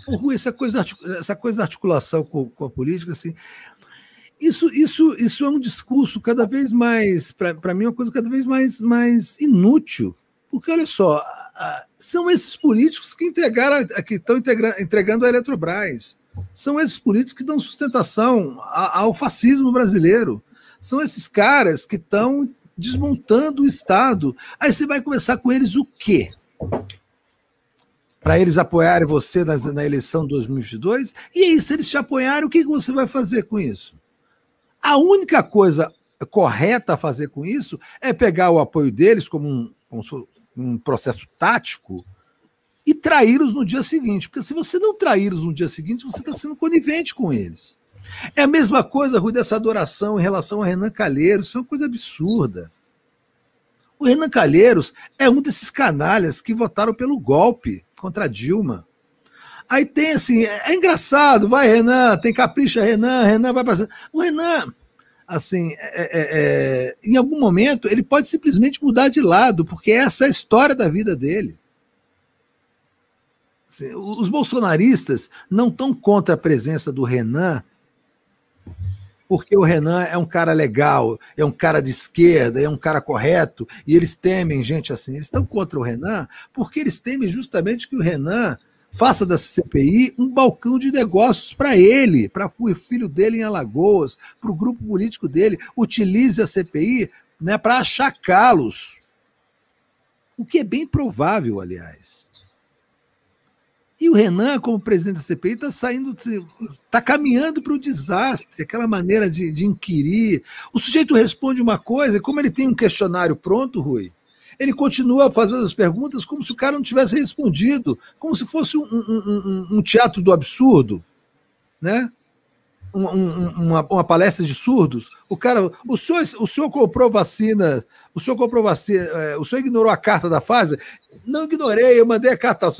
Ô, Rui, essa coisa da articulação com a política, assim, isso é um discurso cada vez mais, para mim, uma coisa cada vez mais inútil. Porque, olha só, são esses políticos que estão entregando a Eletrobras. São esses políticos que dão sustentação ao fascismo brasileiro. São esses caras que estão desmontando o Estado. Aí você vai conversar com eles o quê? Para eles apoiarem você na eleição de 2022? E aí, se eles te apoiarem, o que você vai fazer com isso? A única coisa correta a fazer com isso é pegar o apoio deles como um processo tático e traí-los no dia seguinte. Porque se você não traí-los no dia seguinte, você está sendo conivente com eles. É a mesma coisa, Rui, dessa adoração em relação a Renan Calheiros. Isso é uma coisa absurda. O Renan Calheiros é um desses canalhas que votaram pelo golpe contra a Dilma. Aí tem assim, é engraçado, vai Renan, tem capricha Renan vai passar. O Renan, assim, em algum momento, ele pode simplesmente mudar de lado, porque essa é a história da vida dele. Assim, os bolsonaristas não estão contra a presença do Renan, porque o Renan é um cara legal, é um cara de esquerda, é um cara correto, e eles temem gente assim. Eles estão contra o Renan porque eles temem justamente que o Renan faça da CPI um balcão de negócios para ele, para o filho dele em Alagoas, para o grupo político dele, utilize a CPI, né, para achacá-los. O que é bem provável, aliás. E o Renan, como presidente da CPI, está caminhando para o desastre, aquela maneira de inquirir. O sujeito responde uma coisa, e como ele tem um questionário pronto, Rui, ele continua fazendo as perguntas como se o cara não tivesse respondido, como se fosse um teatro do absurdo, né? Uma palestra de surdos. O senhor comprou vacina, o senhor ignorou a carta da Pfizer? Não ignorei, eu mandei a carta.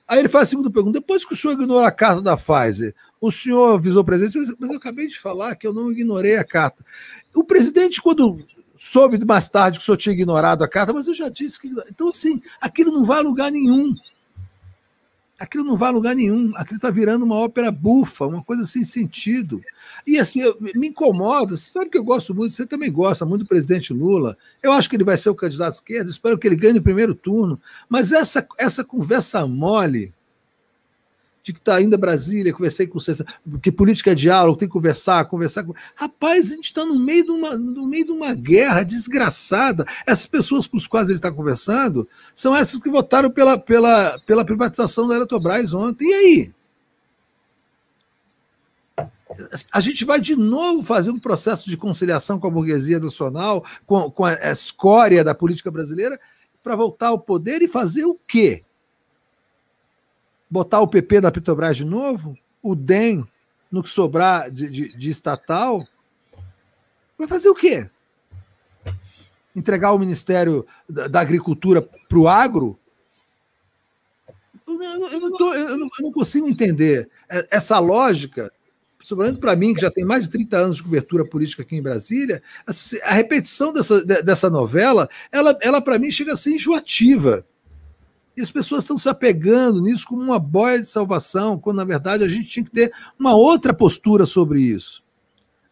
Aí ele faz a segunda pergunta: depois que o senhor ignorou a carta da Pfizer, o senhor avisou o presidente? Mas eu acabei de falar que eu não ignorei a carta. O presidente, quando soube mais tarde que o senhor tinha ignorado a carta, mas eu já disse que... Então, assim, aquilo não vai a lugar nenhum. Aquilo não vai a lugar nenhum. Aquilo está virando uma ópera bufa, uma coisa sem sentido. E assim, me incomoda. Você sabe que eu gosto muito, você também gosta muito do presidente Lula. Eu acho que ele vai ser o candidato à esquerda, espero que ele ganhe no primeiro turno. Mas essa conversa mole de que está indo a Brasília, conversei com você, que política é diálogo, tem que conversar. Rapaz, a gente está no meio de uma guerra desgraçada. Essas pessoas com as quais ele está conversando são essas que votaram pela privatização da Eletrobras ontem. E aí? A gente vai de novo fazer um processo de conciliação com a burguesia nacional, com a escória da política brasileira, para voltar ao poder e fazer o quê? Botar o PP da Petrobras de novo? O DEM no que sobrar de estatal? Vai fazer o quê? Entregar o Ministério da Agricultura para o agro? Eu não consigo entender essa lógica, sobretudo para mim, que já tem mais de 30 anos de cobertura política aqui em Brasília. A repetição dessa novela, ela para mim chega a ser enjoativa. E as pessoas estão se apegando nisso como uma boia de salvação, quando, na verdade, a gente tinha que ter uma outra postura sobre isso.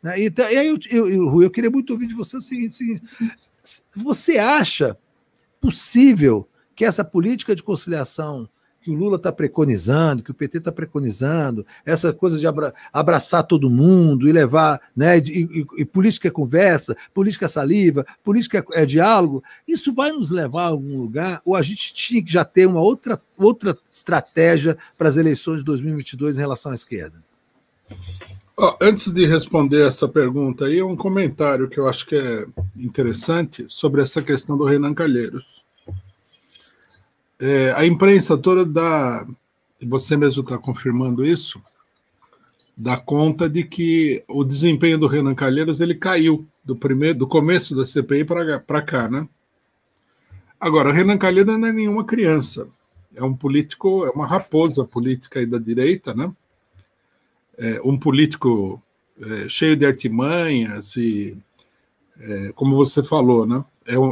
Né? E aí, Rui, eu queria muito ouvir de você o seguinte: você acha possível que essa política de conciliação que o Lula está preconizando, que o PT está preconizando, essa coisa de abraçar todo mundo e levar, né, e política é conversa, política é saliva, política é diálogo, isso vai nos levar a algum lugar? Ou a gente tinha que já ter uma outra estratégia para as eleições de 2022 em relação à esquerda? Antes de responder essa pergunta aí, um comentário que eu acho que é interessante sobre essa questão do Renan Calheiros. A imprensa toda e você mesmo está confirmando isso, dá conta de que o desempenho do Renan Calheiros ele caiu do começo da CPI para cá, né? Agora, o Renan Calheiros não é nenhuma criança, é um político, é uma raposa política aí da direita, né? Um político cheio de artimanhas e, como você falou, né?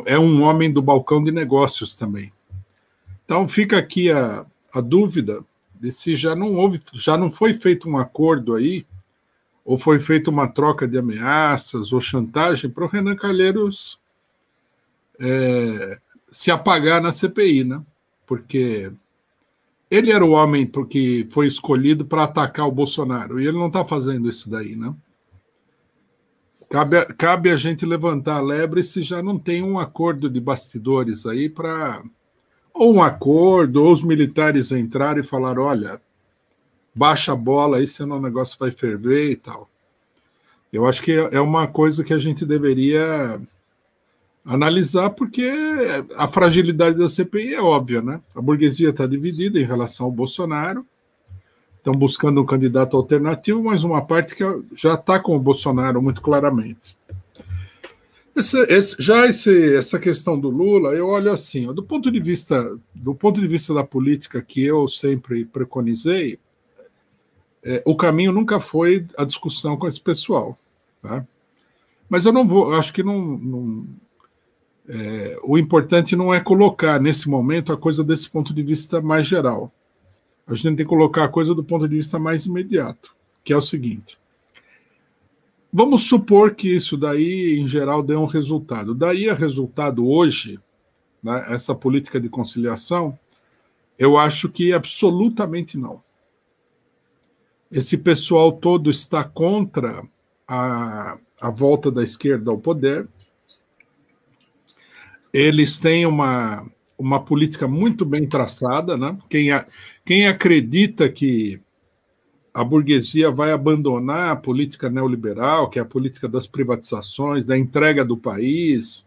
É um homem do balcão de negócios também. Então fica aqui a dúvida de se já não foi feito um acordo aí, ou foi feita uma troca de ameaças ou chantagem para o Renan Calheiros se apagar na CPI, né? Porque ele era o homem que foi escolhido para atacar o Bolsonaro, e ele não está fazendo isso daí, né? Cabe a gente levantar a lebre se já não tem um acordo de bastidores aí para... Ou um acordo, ou os militares entrarem e falar, olha, baixa a bola aí, senão o negócio vai ferver e tal. Eu acho que é uma coisa que a gente deveria analisar, porque a fragilidade da CPI é óbvia, né? A burguesia está dividida em relação ao Bolsonaro, estão buscando um candidato alternativo, mas uma parte que já está com o Bolsonaro muito claramente. Essa questão do Lula, eu olho assim, ó, do ponto de vista da política que eu sempre preconizei, o caminho nunca foi a discussão com esse pessoal, tá? Mas eu não vou, acho que o importante não é colocar nesse momento a coisa desse ponto de vista mais geral. A gente tem que colocar a coisa do ponto de vista mais imediato, que é o seguinte: vamos supor que isso daí, em geral, dê um resultado. Daria resultado hoje, né, essa política de conciliação? Eu acho que absolutamente não. Esse pessoal todo está contra a volta da esquerda ao poder. Eles têm uma política muito bem traçada, né? Quem acredita que a burguesia vai abandonar a política neoliberal, que é a política das privatizações, da entrega do país,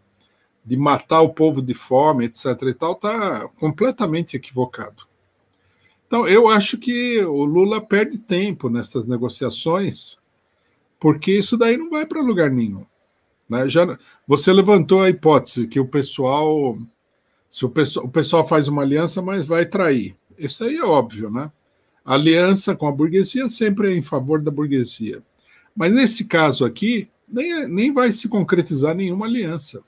de matar o povo de fome, etc. e tal, está completamente equivocado. Então, eu acho que o Lula perde tempo nessas negociações, porque isso daí não vai para lugar nenhum, né? Você levantou a hipótese que o pessoal faz uma aliança, mas vai trair. Isso aí é óbvio, né? A aliança com a burguesia sempre é em favor da burguesia. Mas nesse caso aqui, nem vai se concretizar nenhuma aliança.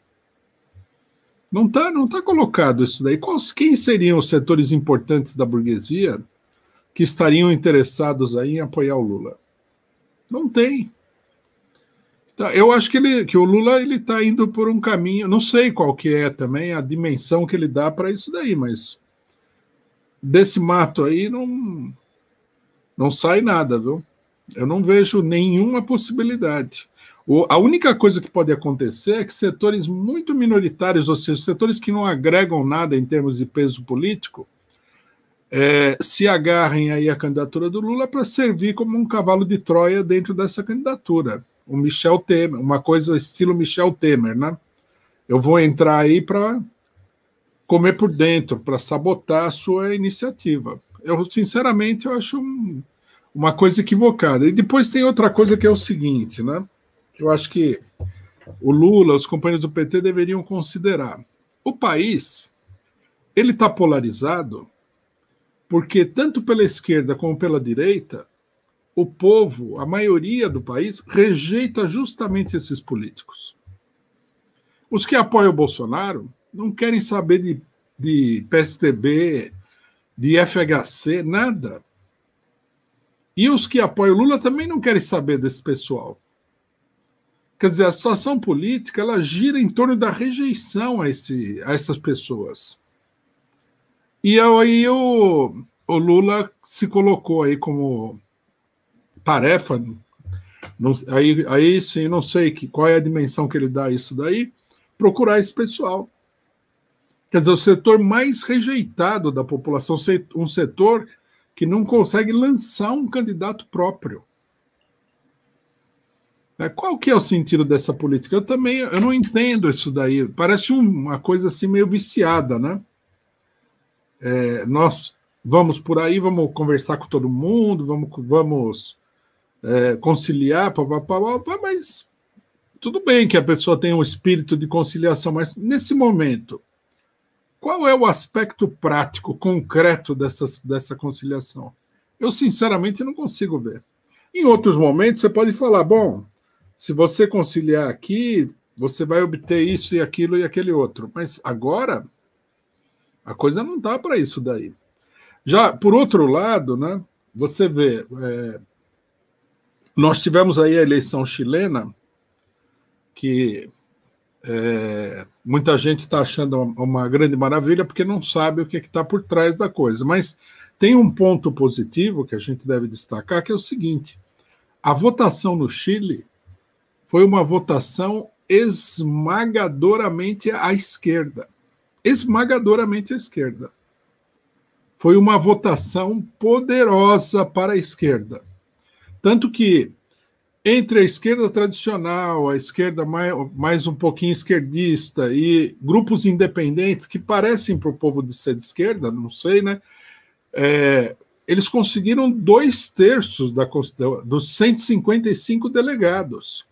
Não tá colocado isso daí. Quem seriam os setores importantes da burguesia que estariam interessados aí em apoiar o Lula? Não tem. Então, eu acho que o Lula está indo por um caminho, não sei qual que é também a dimensão que ele dá para isso daí, mas desse mato aí não sai nada, viu? Eu não vejo nenhuma possibilidade. A única coisa que pode acontecer é que setores muito minoritários, ou seja, setores que não agregam nada em termos de peso político, se agarrem aí à candidatura do Lula para servir como um cavalo de Troia dentro dessa candidatura. O Michel Temer, uma coisa estilo Michel Temer, né? Eu vou entrar aí para comer por dentro, para sabotar a sua iniciativa. Sinceramente, eu acho uma coisa equivocada. E depois tem outra coisa que é o seguinte, né? Eu acho que o Lula, os companheiros do PT deveriam considerar. O país, ele está polarizado porque tanto pela esquerda como pela direita, o povo, a maioria do país, rejeita justamente esses políticos. Os que apoiam o Bolsonaro não querem saber de PSDB, de FHC, nada. E os que apoiam o Lula também não querem saber desse pessoal. Quer dizer, a situação política ela gira em torno da rejeição a essas pessoas. E aí o Lula se colocou aí como tarefa, aí sim, não sei qual é a dimensão que ele dá a isso daí, procurar esse pessoal. Quer dizer, o setor mais rejeitado da população, um setor que não consegue lançar um candidato próprio. Qual que é o sentido dessa política? Eu não entendo isso daí. Parece uma coisa assim meio viciada, né? Nós vamos por aí, vamos conversar com todo mundo, vamos conciliar, mas tudo bem que a pessoa tenha um espírito de conciliação, mas nesse momento, qual é o aspecto prático, concreto dessa conciliação? Eu, sinceramente, não consigo ver. Em outros momentos, você pode falar, bom, se você conciliar aqui, você vai obter isso e aquilo e aquele outro. Mas agora, a coisa não dá para isso daí. Já, por outro lado, né, você vê, nós tivemos aí a eleição chilena, que muita gente está achando uma grande maravilha, porque não sabe o que está por trás da coisa. Mas tem um ponto positivo que a gente deve destacar, que é o seguinte: a votação no Chile foi uma votação esmagadoramente à esquerda. Esmagadoramente à esquerda. Foi uma votação poderosa para a esquerda. Tanto que, entre a esquerda tradicional, a esquerda mais um pouquinho esquerdista e grupos independentes que parecem para o povo de ser de esquerda, não sei, né? Eles conseguiram 2/3 dos 155 delegados.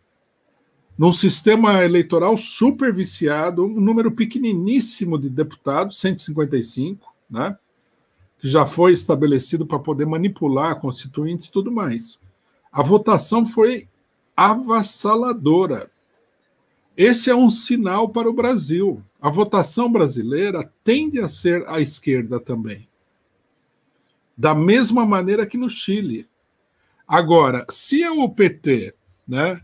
Num sistema eleitoral super viciado, um número pequeniníssimo de deputados, 155, né? Que já foi estabelecido para poder manipular a Constituinte e tudo mais. A votação foi avassaladora. Esse é um sinal para o Brasil. A votação brasileira tende a ser à esquerda também. Da mesma maneira que no Chile. Agora, se o PT, né,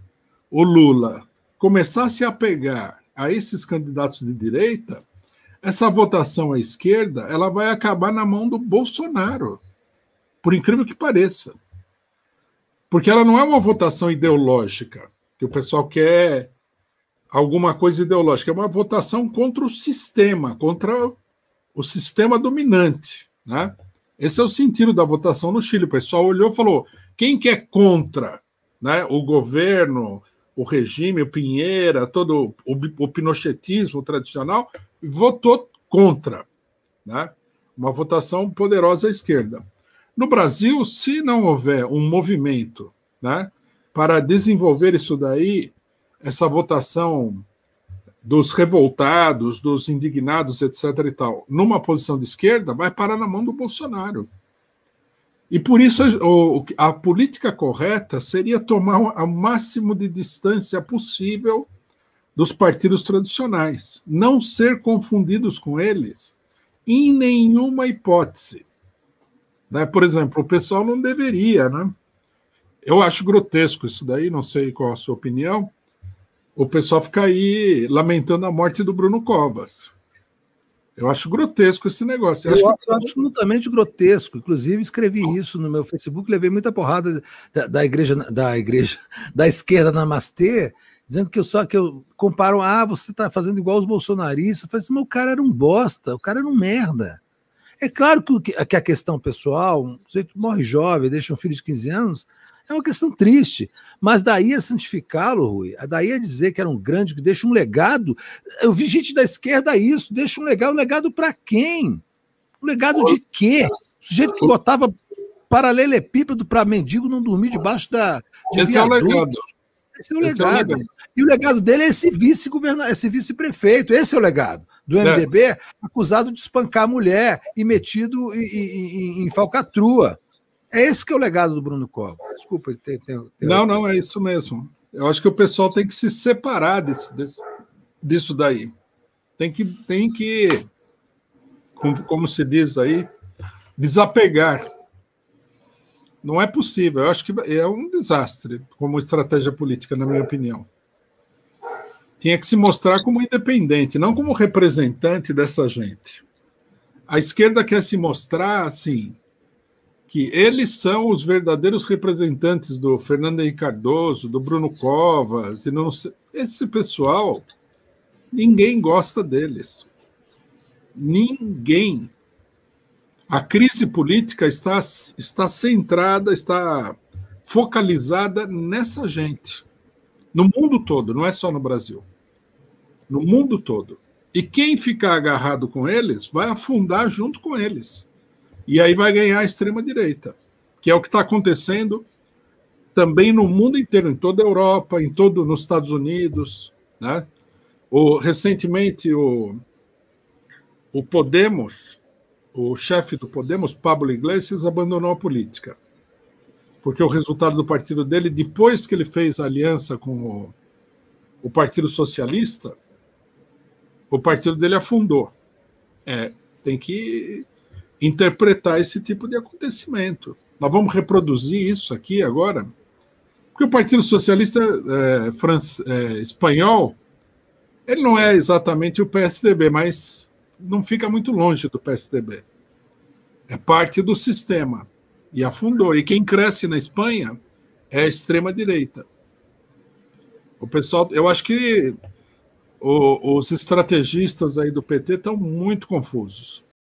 o Lula, começasse a pegar a esses candidatos de direita, essa votação à esquerda ela vai acabar na mão do Bolsonaro, por incrível que pareça. Porque ela não é uma votação ideológica, que o pessoal quer alguma coisa ideológica, é uma votação contra o sistema dominante, né? Esse é o sentido da votação no Chile. O pessoal olhou e falou: quem que é contra, né, o governo, o regime, o Pinheira, todo o pinochetismo tradicional, votou contra, né? Uma votação poderosa à esquerda. No Brasil, se não houver um movimento, né, para desenvolver isso daí, essa votação dos revoltados, dos indignados, etc. e tal, numa posição de esquerda, vai parar na mão do Bolsonaro. E por isso a política correta seria tomar o máximo de distância possível dos partidos tradicionais, não ser confundidos com eles em nenhuma hipótese. Né? Por exemplo, o pessoal não deveria, né? Eu acho grotesco isso daí, não sei qual a sua opinião, o pessoal fica aí lamentando a morte do Bruno Covas. Eu acho grotesco esse negócio. Eu acho absolutamente grotesco. Inclusive, escrevi isso no meu Facebook, levei muita porrada da esquerda Namastê, dizendo que eu comparo, você está fazendo igual os bolsonaristas. Eu falei assim, mas o cara era um bosta, o cara era um merda. É claro que a questão pessoal, um sujeito morre jovem, deixa um filho de 15 anos, é uma questão triste. Mas daí a santificá-lo, Rui, daí a dizer que era um grande, que deixa um legado. Eu vi gente da esquerda isso, deixa um legado para quem? Um legado de quê? O sujeito que botava paralelepípedo para mendigo não dormir debaixo de Esse viaduto. É o legado. Esse é o legado. E o legado dele é esse vice-prefeito, esse é o legado do MDB, acusado de espancar a mulher e metido em falcatrua. É esse que é o legado do Bruno Covas. Desculpa. Não, é isso mesmo. Eu acho que o pessoal tem que se separar disso daí. Tem que, como se diz aí, desapegar. Não é possível. Eu acho que é um desastre como estratégia política, na minha opinião. Tinha que se mostrar como independente, não como representante dessa gente. A esquerda quer se mostrar assim, que eles são os verdadeiros representantes do Fernando Henrique Cardoso, do Bruno Covas, e não sei, esse pessoal, ninguém gosta deles. Ninguém. A crise política está centrada, está focalizada nessa gente. No mundo todo, não é só no Brasil. No mundo todo. E quem ficar agarrado com eles vai afundar junto com eles. E aí vai ganhar a extrema-direita, que é o que está acontecendo também no mundo inteiro, em toda a Europa, nos Estados Unidos. Né? Recentemente, o Podemos, o chefe do Podemos, Pablo Iglesias, abandonou a política. Porque o resultado do partido dele, depois que ele fez aliança com o Partido Socialista, o partido dele afundou. Tem que interpretar esse tipo de acontecimento. Nós vamos reproduzir isso aqui agora, porque o Partido Socialista espanhol, ele não é exatamente o PSDB, mas não fica muito longe do PSDB. É parte do sistema. E afundou. E quem cresce na Espanha é a extrema-direita. O pessoal, eu acho que os estrategistas aí do PT estão muito confusos.